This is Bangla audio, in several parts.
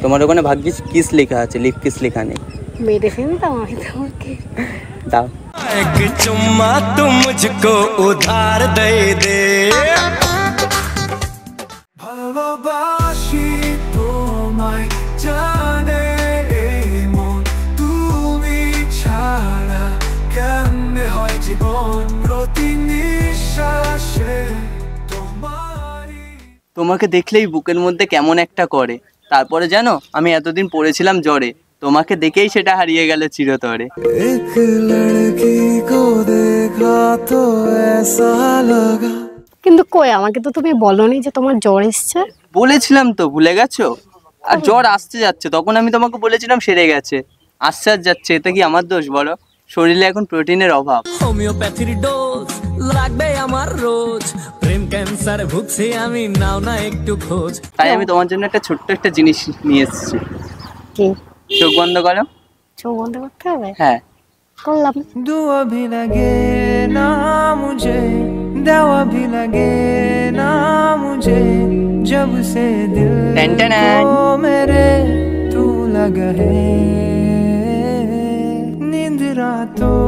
তোমার ওখানে ভাগ্যিস কিস লেখা আছে, লিপ কিস লেখা নেই। মেরে ফেলতাম আমি তোমাকে। দাও। एक चुम्मा तुम मुझको उधार दे दे। ভালোবাসি তোমায় জানে মন, তুমি ছাড়া কেমনে হয় জীবন প্রতি নিঃশ্বাসে তোমারই। তোমাকে দেখলেই বুকের মধ্যে কেমন একটা করে। তারপরে জানো আমি এতদিন পড়েছিলাম জ্বরে, তোমাকে দেখেই সেটা হারিয়ে গেল চিরতরে। एक लड़की को देखा तो ऐसा लगा। কিন্তু কই, আমাকে তো তুমি বলোনি যে তোমার জ্বর এসছে। বলেছিলাম তো, ভুলে গেছো? আর জ্বর আসতে যাচ্ছে, তখন আমি তোমাকে বলেছিলাম সেরে গেছে। আসছে আর যাচ্ছে, এটা কি আমার দোষ বলো? শরীরে এখন প্রোটিনের অভাব। হোমিওপ্যাথির ডোজ লাগবে আমার রোজ, প্রেম ক্যান্সার ভুগছি আমি, নাও না একটু খোঁজ। তাই আমি তোমার জন্য একটা ছোট্ট একটা জিনিস নিয়ে এসেছি। কি? চোখ বন্ধ করো। চোখ বন্ধ করতে হবে? হ্যাঁ করলাম। दुआ भी लगे ना मुझे, दवा भी लगे ना मुझे, जब से दिल को मेरे तू लगा है, नींद रातों।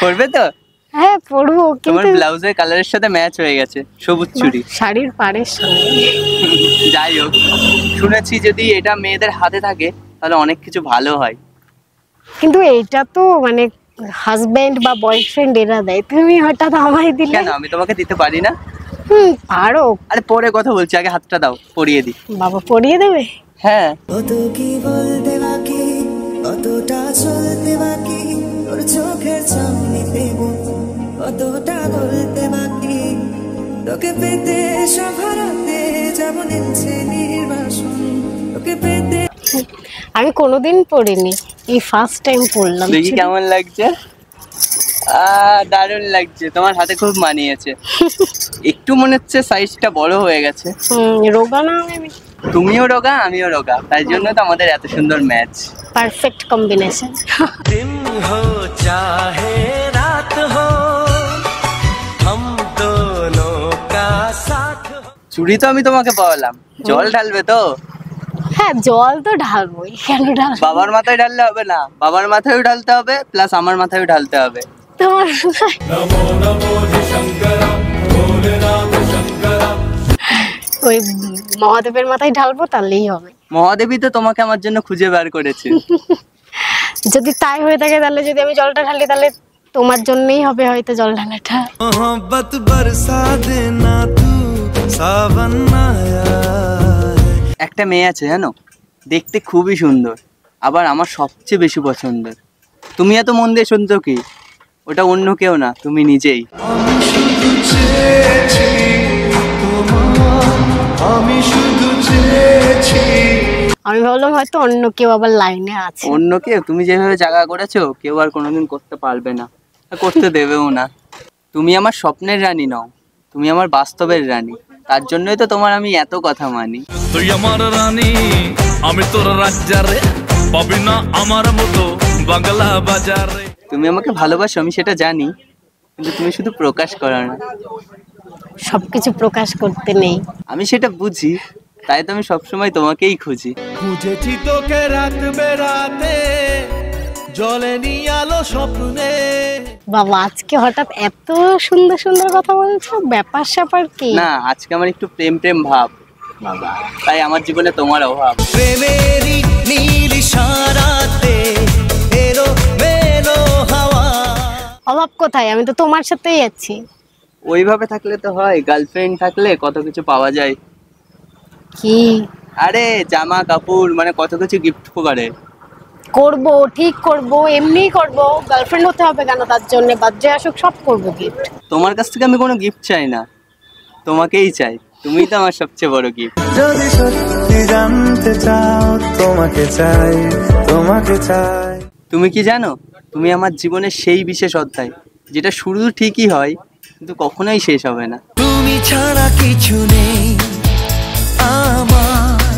করবে তো? হ্যাঁ পড়বো, তোমার কিন্তু ব্লাউজের কালারের সাথে ম্যাচ হয়ে গেছে, সবুজ চুড়ি। শাড়ির পাড়ের সঙ্গে। যাই হোক, শুনেছি যদি এটা মেয়েদের হাতে থাকে তাহলে অনেক কিছু ভালো হয়। কিন্তু এইটা তো মানে হাজবেন্ড বা বয়ফ্রেন্ড এরা দেয়, তুমি হঠাৎ আমায় দিলে। কেন, আমি তোমাকে দিতে পারি না? পারো। আরে পরে কথা বলছি, আগে হাতটা দাও, পরিয়ে দিই। বাবা পরিয়ে দেবে? হ্যাঁ। কত কি বলতে বাকি, কতটা চলতে বাকি, তোর চোখের সামনেতে কতটা বলতে বাকি, তোকে পেতে সব হারাতে যাব নিচ্ছে নির্বাসন, তোকে পেতে। আমি কোনোদিন পড়িনি, এই ফার্স্ট টাইম পড়লাম। দেখি কেমন লাগছে? দারুণ লাগছে, তোমার হাতে খুব মানিয়েছে। একটু মনে হচ্ছে সাইজটা বড় হয়ে গেছে। রোগা না আমি? তুমিও রোগা আমিও রোগা, তাই জন্য তো আমাদের এত সুন্দর ম্যাচ। Perfect combination. दिन हो चाहे रात हो, हम दोनों का साथ हो। চুড়ি তো আমি তোমাকে পাওয়ালাম, জল ঢালবে তো? হ্যাঁ জল তো ঢালবোই, কেন ঢালবো? বাবার মাথায় ঢাললে হবে না, বাবার মাথায়ও ঢালতে হবে প্লাস আমার মাথায়ও ঢালতে হবে। তোমার ওই মহাদেবের মাথায় ঢালবো তাহলেই হবে। মহাদেবী তো তোমাকে আমার জন্য খুঁজে বের করেছে। যদি তাই হয়ে থাকে তাহলে যদি আমি জলটা ঢালি তাহলে তোমার জন্যই হবে হয়তো জল ঢালাটা। मोहब्बत बरसा देना तू सावन आया है। একটা মেয়ে আছে জানো, দেখতে খুবই সুন্দর, আবার আমার সবচেয়ে বেশি পছন্দের। তুমি এত মন দিয়ে শুনছো কি? ওটা অন্য কেউ না, তুমি নিজেই। আমি ভাবলাম হয়তো অন্য কেউ আবার লাইনে আছে। অন্য কেউ? তুমি যেভাবে জায়গা করেছো কেউ আর কোনোদিন করতে পারবে না, আর করতে দেবেও না। তুমি আমার স্বপ্নের রানী নও, তুমি আমার বাস্তবের রানী, তার জন্যই তো তোমার আমি এত কথা মানি। তুই আমার রানী, আমি তোর রাজ্জারে, পাবি না আমার মতো বাংলা বাজারে। তুমি আমাকে ভালোবাসো আমি সেটা জানি, কিন্তু তুমি শুধু প্রকাশ করো না। সবকিছু প্রকাশ করতে নেই। আমি সেটা বুঝি, তাই তো আমি সবসময় তোমাকেই খুঁজি। খুঁজেছি তোকে রাত বেড়াতে, জ্বলেনি আলো স্বপ্নে। বাবা আজকে হঠাৎ এত সুন্দর সুন্দর কথা বলছো, ব্যাপার স্যাপার কি? না, আজকে আমার একটু প্রেম প্রেম ভাব বাবা, তাই আমার জীবনে তোমার অভাব। প্রেমেরই নীল ইশারাতে এলো মেলো হাওয়া। অভাব কোথায়, আমি তো তোমার সাথেই আছি। ওইভাবে থাকলে তো হয়, গার্লফ্রেন্ড থাকলে কত কিছু পাওয়া যায়। কি? আরে জামা কাপড় মানে কত কিছু গিফট করে। করব, ঠিক করব, এমনিই করব। গার্লফ্রেন্ড হতে হবে কেন? তার জন্য বার্থডে আসুক সব করব গিফট। তোমার কাছ থেকে আমি কোনো গিফট চাই না, তোমাকেই চাই, তুমিই তো আমার সবচেয়ে বড় গিফট। যদি সত্যি জানতে চাও তোমাকে চাই, তোমাকে চাই। তুমি কি জানো, তুমি আমার জীবনের সেই বিশেষ অধ্যায়, যেটা শুরু ঠিকই হয় কিন্তু কখনোই শেষ হবে না। তুমি ছাড়া কিছু নেই আমার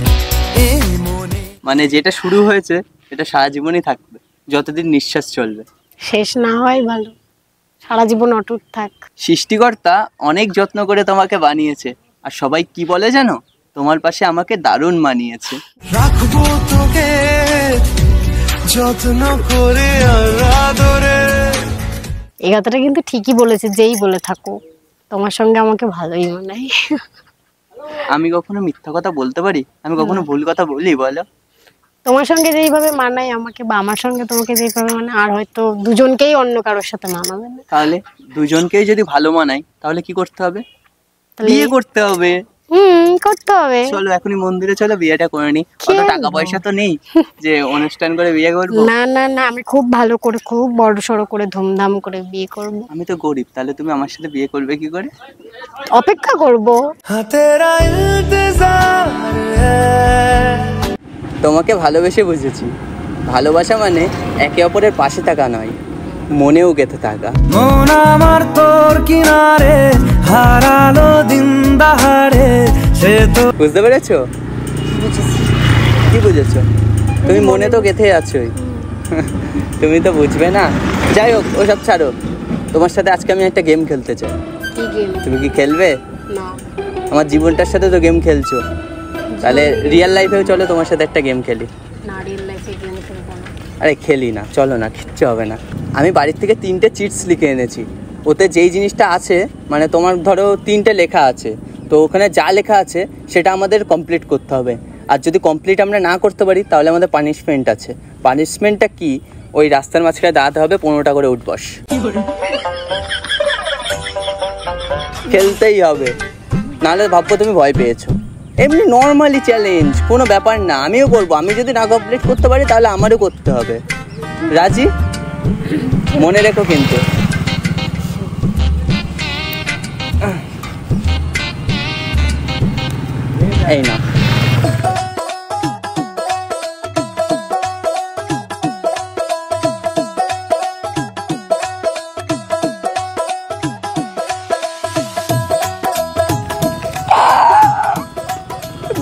এই মনে। মানে যেটা শুরু হয়েছে এটা সারা জীবনই থাকবে, যতদিন নিঃশ্বাস চলবে। শেষ না হয় ভালো, সারা জীবন অটুট থাক। সৃষ্টিকর্তা অনেক যত্ন করে তোমাকে বানিয়েছে, আর সবাই কি বলে জানো, তোমার পাশে আমাকে দারুণ মানিয়েছে। রাখবো তোকে যত্ন করে আর আদরে। এই কথাটা কিন্তু ঠিকই বলেছে, যেই বলে থাকো তোমার সঙ্গে আমাকে ভালোই মানায়। আমি কখনো মিথ্যা কথা বলতে পারি? আমি কখনো ভুল কথা বলি বলো? তোমার সঙ্গে যেইভাবে মানায় আমাকে, বা আমার সঙ্গে তোমাকে যেইভাবে মানে, আর হয়তো দুজনকেই অন্য কারোর সাথে মানাবে না। তাহলে দুজনকেই যদি ভালো মানাই তাহলে কি করতে হবে? তাহলে বিয়ে করতে হবে। করতে হবে। চলো এখনই মন্দিরে চলো, বিয়েটা করে নি। অত টাকা পয়সা তো নেই যে অনুষ্ঠান করে বিয়ে করবো। না না না, আমি খুব ভালো করে, খুব বড় সড়ো করে, ধুমধাম করে বিয়ে করব। আমি তো গরিব, তাহলে তুমি আমার সাথে বিয়ে করবে কি করে? অপেক্ষা করব। हाँ तेरा इंतजार है। তোমাকে ভালোবেসে বুঝেছি, ভালোবাসা মানে একে অপরের পাশে থাকা নয়, মনেও গেঁথে থাকা। মন আমার তোর কিনারে হারালো দিন দাহাড়ে, সে তো বুঝতে পেরেছো? কি বুঝেছো? তুমি মনে তো গেঁথে আছোই। তুমি তো বুঝবে না। যাই হোক, ওসব ছাড়ো। তোমার সাথে আজকে আমি একটা গেম খেলতে চাই। কি গেম? তুমি কি খেলবে? না আমার জীবনটার সাথে তো গেম খেলছো, তাহলে রিয়েল লাইফেও চলো তোমার সাথে একটা গেম খেলি। না, রিয়েল লাইফে গেম খেলবো না। আরে খেলি না, চলো না, কিচ্ছু হবে না। আমি বাড়ির থেকে 3টে চিটস লিখে এনেছি। ওতে যেই জিনিসটা আছে, মানে তোমার ধরো 3টে লেখা আছে, তো ওখানে যা লেখা আছে সেটা আমাদের কমপ্লিট করতে হবে। আর যদি কমপ্লিট আমরা না করতে পারি তাহলে আমাদের পানিশমেন্ট আছে। পানিশমেন্টটা কি? ওই রাস্তার মাঝখানে দাঁড়াতে হবে, 15টা করে উঠবস। খেলতেই হবে, নাহলে ভাববো তুমি ভয় পেয়েছো। এমনি নর্মালি চ্যালেঞ্জ, কোনো ব্যাপার না, আমিও করবো। আমি যদি না কমপ্লিট করতে পারি তাহলে আমারও করতে হবে। রাজি? মনে রেখো কিন্তু। এই না,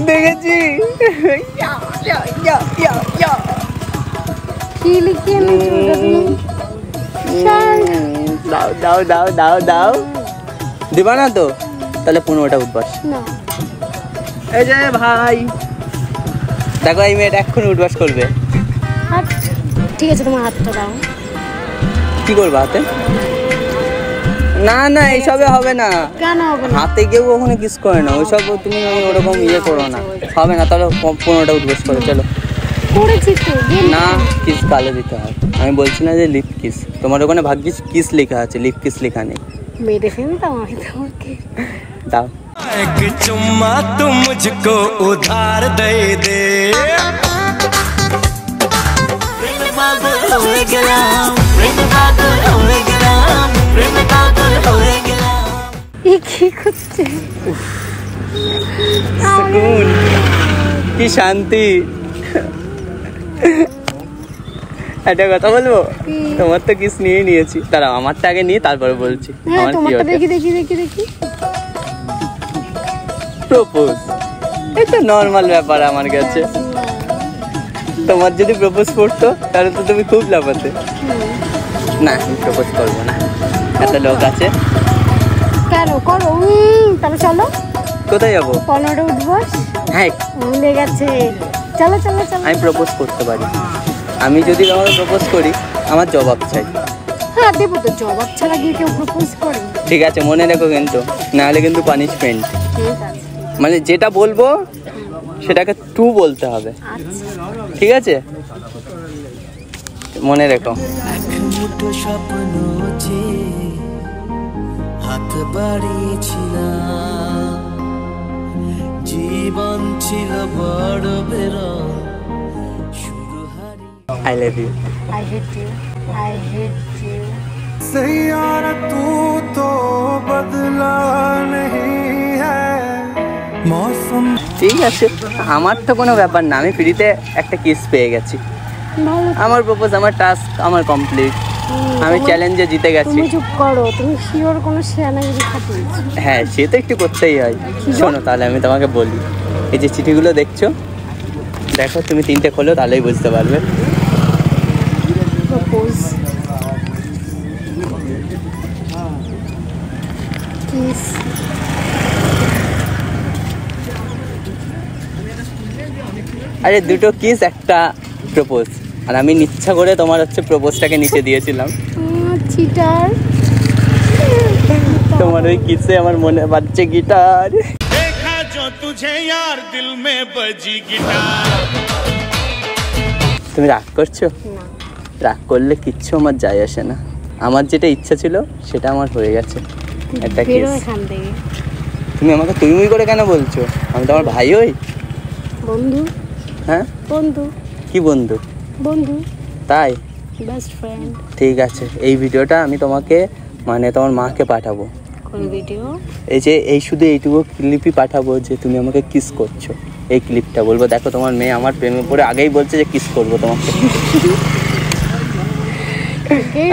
দেখেছি। কি লিখে এনেছো ওটা তুমি? দাও দাও দাও দাও দাও। দিবা না তো? তাহলে 15টা উঠবাস। না। এই যে ভাই দেখো, এই মেয়েটা এক্ষুনি উঠবাস করবে। আচ্ছা ঠিক আছে, তোমার হাতটা দাও। কি করবা হাতে? না না, এইসবে হবে না। কেন হবে না? হাতে কেউ কখনো কিস করে না, ওইসব তুমি ওরকম ইয়ে করো না, হবে না। তাহলে 15টা উঠবাস করো, চলো। করেছি তো গেম। না, কিস কালে দিতে হয়। আমি বলছি না যে লিপ কিস, তোমার ওখানে ভাগ্যিস কিস লেখা আছে, লিপ কিস লেখা নেই। মেরে ফেলতাম আমি তোমাকে। দাও। एक चुम्मा तू मुझको उधार दे दे। কি করছে? সুকুন, কি শান্তি। একটা কথা বলবো, তোমার তো কিস নিয়ে নিয়েছি, তারা আমারটা আগে নিয়ে তারপরে বলছি হ্যাঁ, আমার কি তোমারটা হচ্ছে। দেখি দেখি দেখি দেখি। প্রপোজ, এটা নর্মাল ব্যাপার আমার কাছে। তোমার যদি প্রপোজ করতো তাহলে তো তুমি খুব লাফাতে। না, আমি প্রপোজ করবো না, এত লোক আছে। কেন করো? তাহলে চলো। কোথায় যাবো? 15টা উঠবস। হ্যাঁ, ভুলে গেছে। চলো চলো চলো। আমি প্রপোজ করতে পারি। আমি যদি তোমাকে প্রপোজ করি, আমার জবাব চাই। হ্যাঁ দেবো তো, জবাব ছাড়া গিয়ে কেউ প্রপোজ করে? ঠিক আছে, মনে রেখো কিন্তু, নাহলে কিন্তু পানিশমেন্ট। ঠিক আছে। মানে যেটা বলবো সেটাকে টু বলতে হবে, আচ্ছা ঠিক আছে? মনে রেখো। মুঠো স্বপ্ন যে হাত বাড়িয়েছিলাম, জীবন ছিল বড় বেরং, শুরু হারি। I love you. I hate you, I hate you. सैयारा तू तो बदला नहीं है मौसम। ঠিক আছে, আমার তো কোনো ব্যাপার না, আমি ফ্রিতে একটা কিস পেয়ে গেছি। ভালো। আমার প্রপোজ, আমার টাস্ক, আমার কমপ্লিট। আমি চ্যালেঞ্জে জিতে গেছি। তুমি চুপ করো, তুমি শিওর কোনো শেয়ানাগিরি খাটিয়েছো? হ্যাঁ, সে তো একটু করতেই হয়। শোনো তাহলে আমি তোমাকে বলি, এই যে চিঠিগুলো দেখছো, দেখো তুমি 3টে খোলো, তাহলেই বুঝতে পারবে। প্রপোজ, কিস, আরে দুটো কিস একটা প্রপোজ, আর আমি ইচ্ছা করে তোমার হচ্ছে প্রপোজটাকে নিচে দিয়েছিলাম। চিটার। তোমার ওই কিসে আমার মনে বাজছে গিটার। देखा जो तुझे यार दिल में बजी गिटार। তুমি রাগ করছো? রাগ করলে কিচ্ছু আমার যায় আসে না, আমার যেটা ইচ্ছা ছিল সেটা আমার হয়ে গেছে। একটা বেরো কিস। এখান থেকে। তুমি আমাকে তুই করে কেন বলছো? আমি তো আমার ভাই হই। বন্ধু। হ্যাঁ বন্ধু। কি বন্ধু? বন্ধু। তাই? Best friend. ঠিক আছে, এই ভিডিওটা আমি তোমাকে মানে তোমার মাকে পাঠাবো। কোন ভিডিও? এই যে এই শুধু এইটুকু ক্লিপই পাঠাবো যে তুমি আমাকে কিস করছো, এই ক্লিপটা বলবো দেখো তোমার মেয়ে আমার প্রেমে পড়ে আগেই বলছে যে কিস করবো তোমাকে।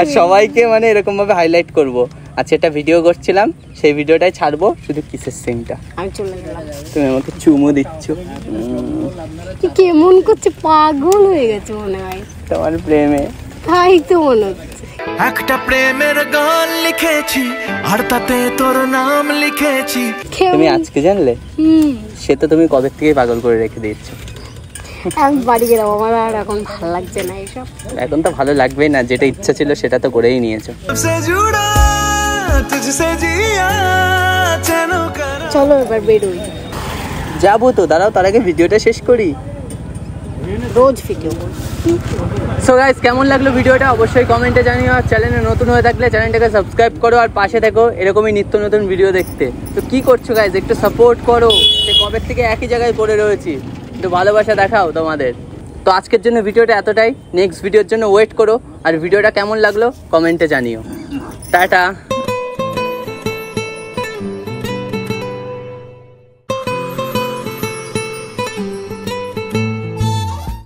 আর সবাইকে মানে এরকম ভাবে হাইলাইট করবো। আচ্ছা একটা ভিডিও করছিলাম, সেই ভিডিওটাই ছাড়বো শুধু কিসের সিনটা। আমি চলে গেলাম। তুমি আমাকে চুমু দিচ্ছ, কি কেমন করছে, পাগল হয়ে গেছে মনে হয় তোমার প্রেমে। তাই তো মনে হচ্ছে। একটা প্রেমের গান লিখেছি আর তাতে তোর নাম লিখেছি। তুমি আজকে জানলে? সে তো তুমি কবে থেকে পাগল করে রেখে দিচ্ছ। আমি বাড়ি গেলাম, আমার আর এখন ভালো লাগছে না এইসব। এখন তো ভালো লাগবেই না, যেটা ইচ্ছা ছিল সেটা তো করেই নিয়েছো। চলো এবার বেরোই। যাবো তো, দাঁড়াও তার আগে ভিডিওটা শেষ করি। রোজ ভিডিও। সো গাইস কেমন লাগলো ভিডিওটা অবশ্যই কমেন্টে জানিও, আর চ্যানেলে নতুন হয়ে থাকলে চ্যানেলটাকে সাবস্ক্রাইব করো আর পাশে থেকো এরকমই নিত্য নতুন ভিডিও দেখতে। তো কি করছো গাইস, একটু সাপোর্ট করো, সে কবে থেকে একই জায়গায় পড়ে রয়েছি, একটু ভালোবাসা দেখাও তোমাদের। তো আজকের জন্য ভিডিওটা এতটাই, নেক্সট ভিডিওর জন্য ওয়েট করো, আর ভিডিওটা কেমন লাগলো কমেন্টে জানিও। টাটা।